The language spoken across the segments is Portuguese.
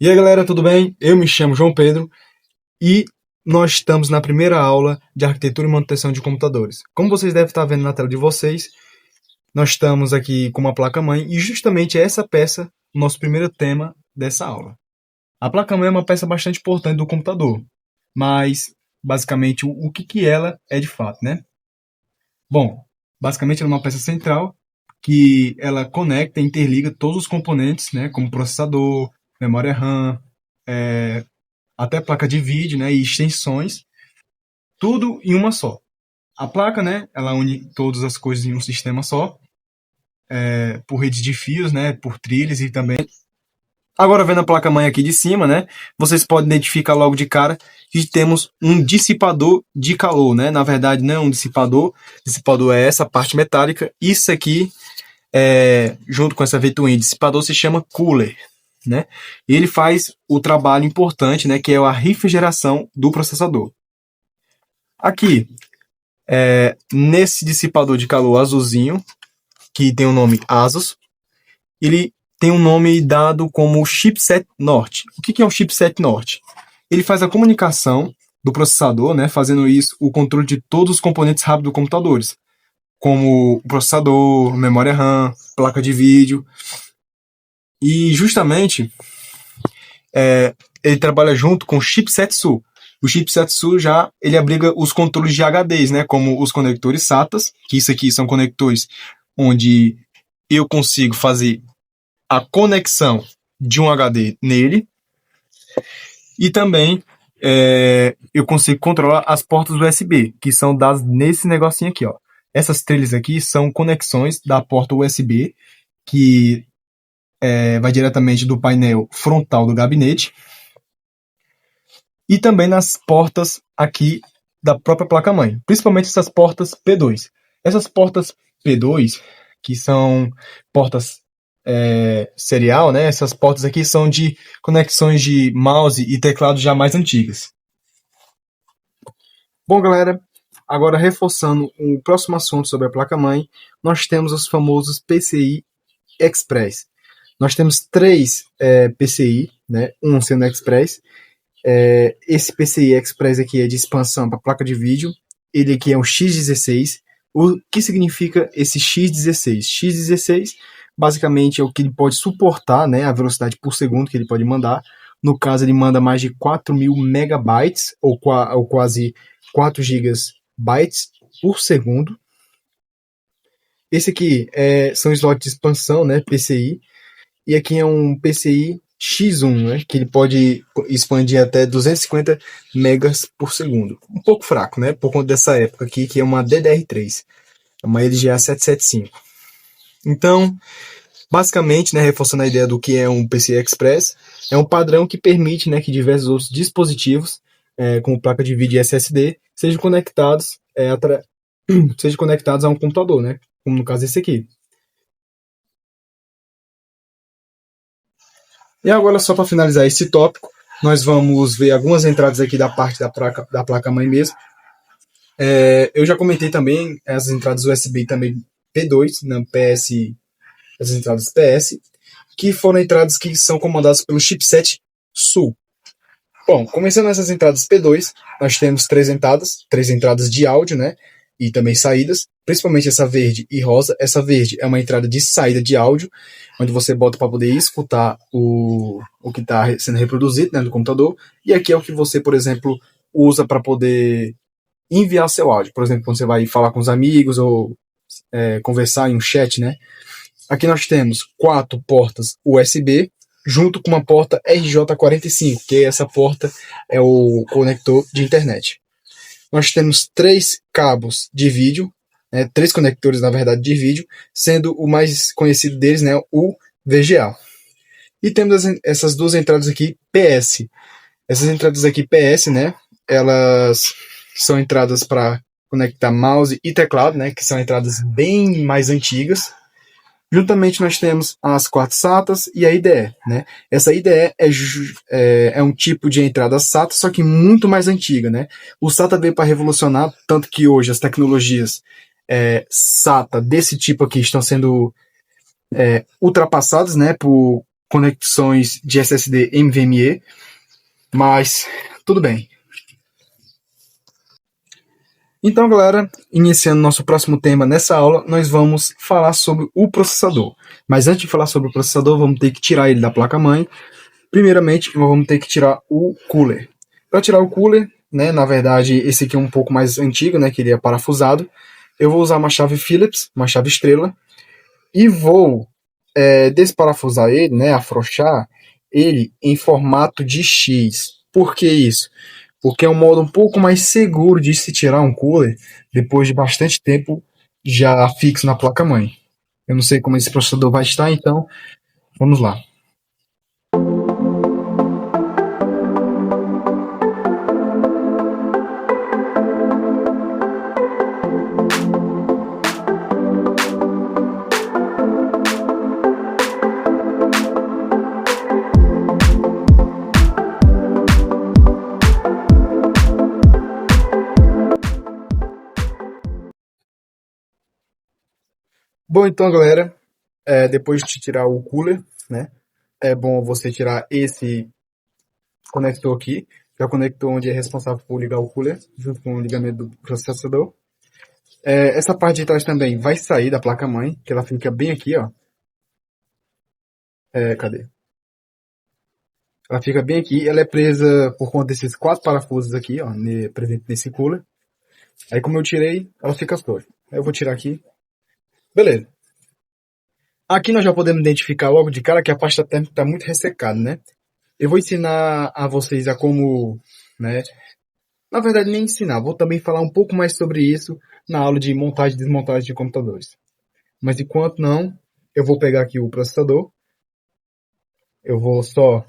E aí galera, tudo bem? Eu me chamo João Pedro e nós estamos na primeira aula de arquitetura e manutenção de computadores. Como vocês devem estar vendo na tela de vocês, nós estamos aqui com uma placa-mãe e justamente essa peça, o nosso primeiro tema dessa aula. A placa-mãe é uma peça bastante importante do computador, mas basicamente o que ela é de fato, né? Bom, basicamente ela é uma peça central que ela conecta e interliga todos os componentes, né, como processador, memória RAM, até placa de vídeo, né, e extensões, tudo em uma só. A placa, né, ela une todas as coisas em um sistema só, por redes de fios, né, por trilhos e também. Agora vendo a placa-mãe aqui de cima, né, vocês podem identificar logo de cara que temos um dissipador de calor, né? Na verdade não é um dissipador é essa parte metálica. Isso aqui, junto com essa ventoinha dissipador, se chama cooler, né? E ele faz o trabalho importante, né, que é a refrigeração do processador. Aqui, nesse dissipador de calor azulzinho, que tem o nome ASUS, ele tem um nome dado como chipset norte. O que é o chipset norte? Ele faz a comunicação do processador, né, fazendo isso o controle de todos os componentes rápidos dos computadores, como o processador, memória RAM, placa de vídeo. E justamente ele trabalha junto com o chipset SU. O chipset SU ele abriga os controles de HDs, né, como os conectores SATAs, que isso aqui são conectores onde eu consigo fazer a conexão de um HD nele, e também eu consigo controlar as portas USB, que são dadas nesse negocinho aqui, ó. Essas trilhas aqui são conexões da porta USB, que vai diretamente do painel frontal do gabinete, e também nas portas aqui da própria placa-mãe, principalmente essas portas P2. Essas portas P2, que são portas serial, né? Essas portas aqui são de conexões de mouse e teclado já mais antigas. Bom, galera, agora reforçando o próximo assunto sobre a placa-mãe, nós temos os famosos PCI Express. Nós temos três PCI, né? Um sendo Express. Esse PCI Express aqui é de expansão para placa de vídeo. Ele aqui é um X16. O que significa esse X16? X16 basicamente é o que ele pode suportar, né, a velocidade por segundo que ele pode mandar. No caso, ele manda mais de 4.000 megabytes, ou quase 4 gigabytes por segundo. Esse aqui são slots de expansão, né, PCI. E aqui é um PCI X1, né, que ele pode expandir até 250 megas por segundo. Um pouco fraco, né, por conta dessa época aqui, que é uma DDR3, uma LGA 775. Então, basicamente, né, reforçando a ideia do que é um PCI Express, é um padrão que permite, né, que diversos outros dispositivos, como placa de vídeo e SSD, sejam conectados a um computador, né, como no caso desse aqui. E agora, só para finalizar esse tópico, nós vamos ver algumas entradas aqui da parte da placa-mãe mesmo. Eu já comentei também as entradas USB também P2, né, as entradas PS, que foram entradas que são comandadas pelo chipset SU. Bom, começando essas entradas P2, nós temos três entradas de áudio, né, e também saídas, principalmente essa verde e rosa. Essa verde é uma entrada de saída de áudio, onde você bota para poder escutar o que está sendo reproduzido, né, no computador, e aqui é o que você, por exemplo, usa para poder enviar seu áudio, por exemplo, quando você vai falar com os amigos ou conversar em um chat, né. Aqui nós temos 4 portas USB, junto com uma porta RJ45, que essa porta é o conector de internet. Nós temos 3 cabos de vídeo, 3 conectores, na verdade, de vídeo, sendo o mais conhecido deles, né, o VGA. E temos essas duas entradas aqui PS. Essas entradas aqui PS, né, elas são entradas para conectar mouse e teclado, né, que são entradas bem mais antigas. Juntamente nós temos as 4 SATAs e a IDE, né? Essa IDE é um tipo de entrada SATA, só que muito mais antiga, né? O SATA veio para revolucionar, tanto que hoje as tecnologias SATA desse tipo aqui estão sendo ultrapassadas, né, por conexões de SSD NVMe, mas tudo bem. Então, galera, iniciando nosso próximo tema nessa aula, nós vamos falar sobre o processador. Mas antes de falar sobre o processador, vamos ter que tirar ele da placa-mãe. Primeiramente, vamos ter que tirar o cooler. Para tirar o cooler, né, na verdade, esse aqui é um pouco mais antigo, né, que ele é parafusado. Eu vou usar uma chave Phillips, uma chave estrela, e vou desparafusar ele, né, afrouxar ele em formato de X. Por que isso? Porque é um modo um pouco mais seguro de se tirar um cooler depois de bastante tempo já fixo na placa-mãe. Eu não sei como esse processador vai estar, então vamos lá. Bom, então, galera, depois de tirar o cooler, né, é bom você tirar esse conector aqui, que é o conector onde é responsável por ligar o cooler, junto com o ligamento do processador. Essa parte de trás também vai sair da placa-mãe, que ela fica bem aqui, ó. Cadê? Ela fica bem aqui, ela é presa por conta desses 4 parafusos aqui, ó, presente nesse cooler. Aí como eu tirei, ela fica solta. Aí eu vou tirar aqui. Beleza. Aqui nós já podemos identificar logo de cara que a pasta térmica está muito ressecada, né? Eu vou ensinar a vocês a como, né? Na verdade, nem ensinar, vou também falar um pouco mais sobre isso na aula de montagem e desmontagem de computadores. Mas enquanto não, eu vou pegar aqui o processador. Eu vou só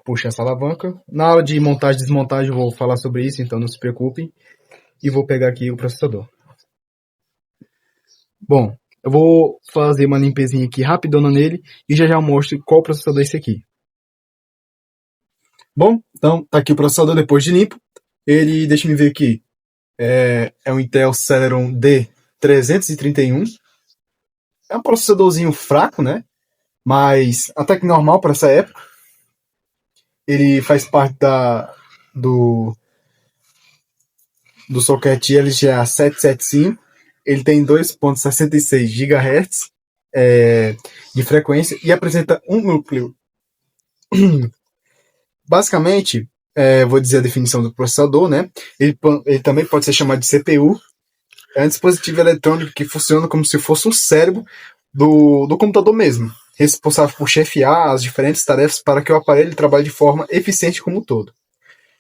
puxar essa alavanca. Na aula de montagem e desmontagem eu vou falar sobre isso, então não se preocupem. E vou pegar aqui o processador. Bom, eu vou fazer uma limpezinha aqui rapidona nele e já já mostro qual processador é esse aqui. Bom, então tá aqui o processador depois de limpo. Ele, deixa eu ver aqui, é um Intel Celeron D331. É um processadorzinho fraco, né? Mas até que normal para essa época. Ele faz parte do socket LGA 775. Ele tem 2.66 GHz de frequência e apresenta um núcleo. Basicamente, vou dizer a definição do processador, né? Ele também pode ser chamado de CPU. É um dispositivo eletrônico que funciona como se fosse um cérebro do computador mesmo, responsável por chefiar as diferentes tarefas para que o aparelho trabalhe de forma eficiente como um todo.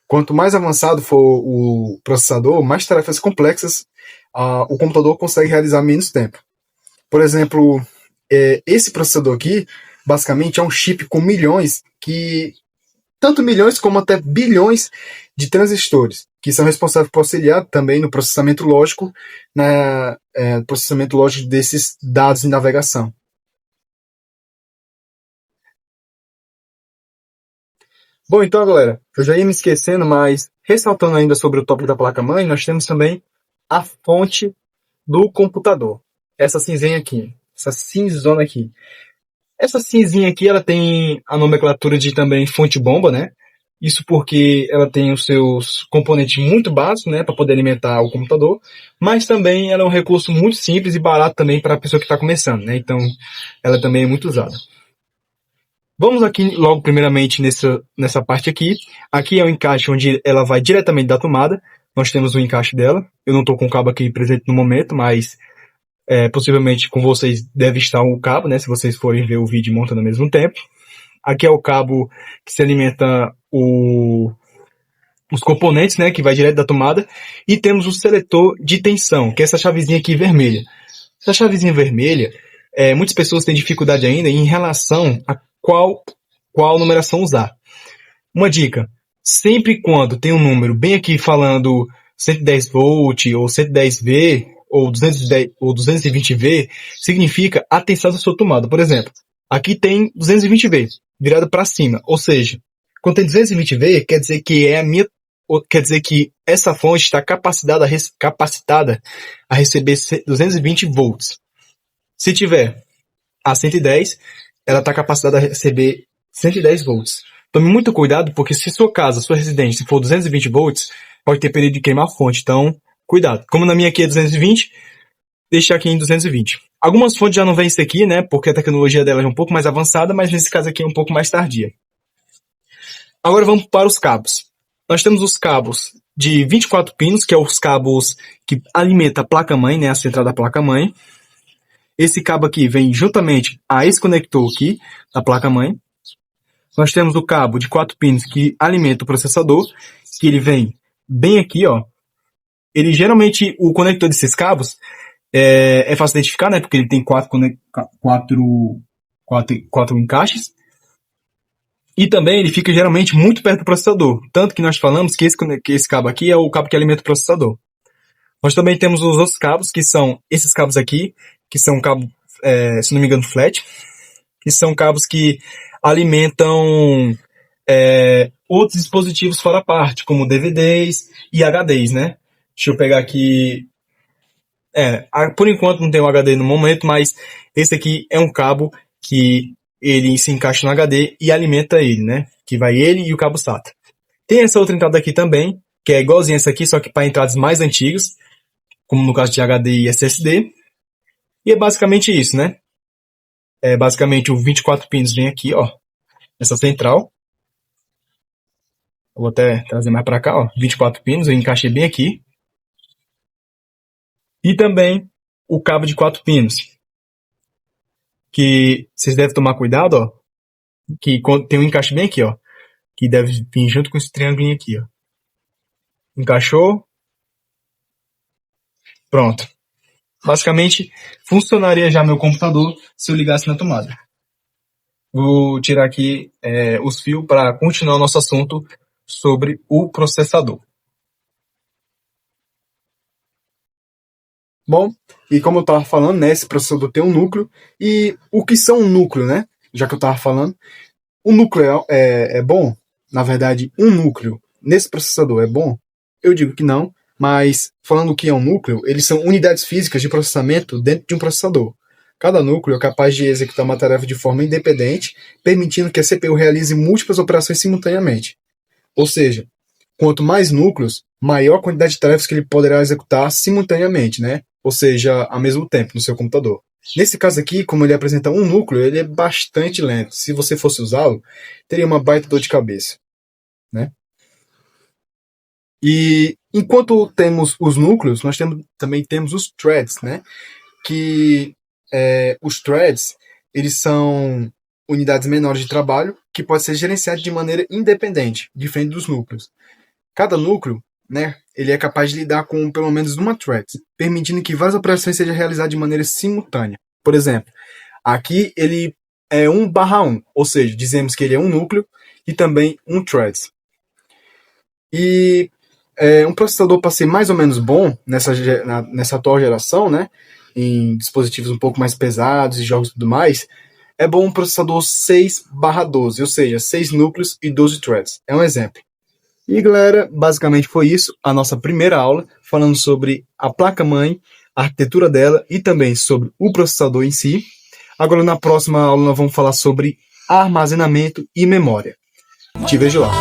Quanto mais avançado for o processador, mais tarefas complexas o computador consegue realizar em menos tempo. Por exemplo, esse processador aqui, basicamente, é um chip com milhões, tanto milhões como até bilhões de transistores, que são responsáveis por auxiliar também no processamento lógico, processamento lógico desses dados de navegação. Bom, então, galera, eu já ia me esquecendo, mas ressaltando ainda sobre o tópico da placa-mãe, nós temos também a fonte do computador. Essa cinzinha aqui, essa cinzona aqui. Essa cinzinha aqui, ela tem a nomenclatura de também fonte bomba, né? Isso porque ela tem os seus componentes muito básicos, né, para poder alimentar o computador, mas também ela é um recurso muito simples e barato também para a pessoa que está começando, né? Então, ela também é muito usada. Vamos aqui logo primeiramente nessa parte aqui. Aqui é o encaixe onde ela vai diretamente da tomada. Nós temos o encaixe dela. Eu não estou com o cabo aqui presente no momento, mas possivelmente com vocês deve estar o cabo, né? Se vocês forem ver o vídeo montando ao mesmo tempo. Aqui é o cabo que se alimenta os componentes, né? Que vai direto da tomada. E temos o seletor de tensão, que é essa chavezinha aqui vermelha. Essa chavezinha vermelha, muitas pessoas têm dificuldade ainda em relação a qual numeração usar. Uma dica, sempre quando tem um número bem aqui falando 110 volt ou 110V ou 210 ou 220V, significa a tensão da sua tomada. Por exemplo, aqui tem 220V virado para cima, ou seja, quando tem 220V quer dizer que essa fonte está capacitada a receber 220 volts. Se tiver a 110, ela está capacitada a receber 110 volts. Tome muito cuidado, porque se sua casa, sua residência, for 220 volts, pode ter perigo de queimar a fonte. Então, cuidado. Como na minha aqui é 220, deixar aqui em 220. Algumas fontes já não vêm isso aqui, né? Porque a tecnologia dela é um pouco mais avançada, mas nesse caso aqui é um pouco mais tardia. Agora vamos para os cabos. Nós temos os cabos de 24 pinos, que é os cabos que alimentam a placa-mãe, né? A central da placa-mãe. Esse cabo aqui vem juntamente a esse conector aqui da placa-mãe. Nós temos o cabo de 4 pinos que alimenta o processador, que ele vem bem aqui, ó. Ele geralmente, o conector desses cabos é fácil de identificar, né? Porque ele tem quatro encaixes. E também ele fica geralmente muito perto do processador. Tanto que nós falamos que esse cabo aqui é o cabo que alimenta o processador. Nós também temos os outros cabos, que são esses cabos aqui, que são cabos, se não me engano, flat, que são cabos que alimentam outros dispositivos fora a parte, como DVDs e HDs, né? Deixa eu pegar aqui. Por enquanto não tem um HD no momento, mas esse aqui é um cabo que ele se encaixa no HD e alimenta ele, né? Que vai ele e o cabo SATA. Tem essa outra entrada aqui também, que é igualzinha essa aqui, só que para entradas mais antigas, como no caso de HD e SSD. E é basicamente isso, né? Basicamente o 24 pinos vem aqui, ó, nessa central. Eu vou até trazer mais para cá, ó, 24 pinos, eu encaixei bem aqui. E também o cabo de 4 pinos, que vocês devem tomar cuidado, ó, que tem um encaixe bem aqui, ó, que deve vir junto com esse triângulo aqui, ó. Encaixou. Pronto. Basicamente, funcionaria já meu computador se eu ligasse na tomada. Vou tirar aqui os fios para continuar o nosso assunto sobre o processador. Bom, e como eu estava falando, né, esse processador tem um núcleo. E o que são um núcleo, né? Já que eu estava falando, o núcleo é bom? Na verdade, um núcleo nesse processador é bom? Eu digo que não, mas falando o que é um núcleo, eles são unidades físicas de processamento dentro de um processador. Cada núcleo é capaz de executar uma tarefa de forma independente, permitindo que a CPU realize múltiplas operações simultaneamente. Ou seja, quanto mais núcleos, maior a quantidade de tarefas que ele poderá executar simultaneamente, né? Ou seja, ao mesmo tempo no seu computador. Nesse caso aqui, como ele apresenta um núcleo, ele é bastante lento. Se você fosse usá-lo, teria uma baita dor de cabeça, né? E enquanto temos os núcleos, nós também temos os threads, né? Que os threads, eles são unidades menores de trabalho que podem ser gerenciadas de maneira independente, diferente dos núcleos. Cada núcleo, né, ele é capaz de lidar com pelo menos uma thread, permitindo que várias operações sejam realizadas de maneira simultânea. Por exemplo, aqui ele é 1/1, ou seja, dizemos que ele é um núcleo e também um thread. E um processador para ser mais ou menos bom nessa atual geração, né, em dispositivos um pouco mais pesados e jogos e tudo mais, é bom um processador 6/12, ou seja, 6 núcleos e 12 threads. É um exemplo. E galera, basicamente foi isso, a nossa primeira aula, falando sobre a placa-mãe, a arquitetura dela e também sobre o processador em si. Agora na próxima aula nós vamos falar sobre armazenamento e memória. Te vejo lá.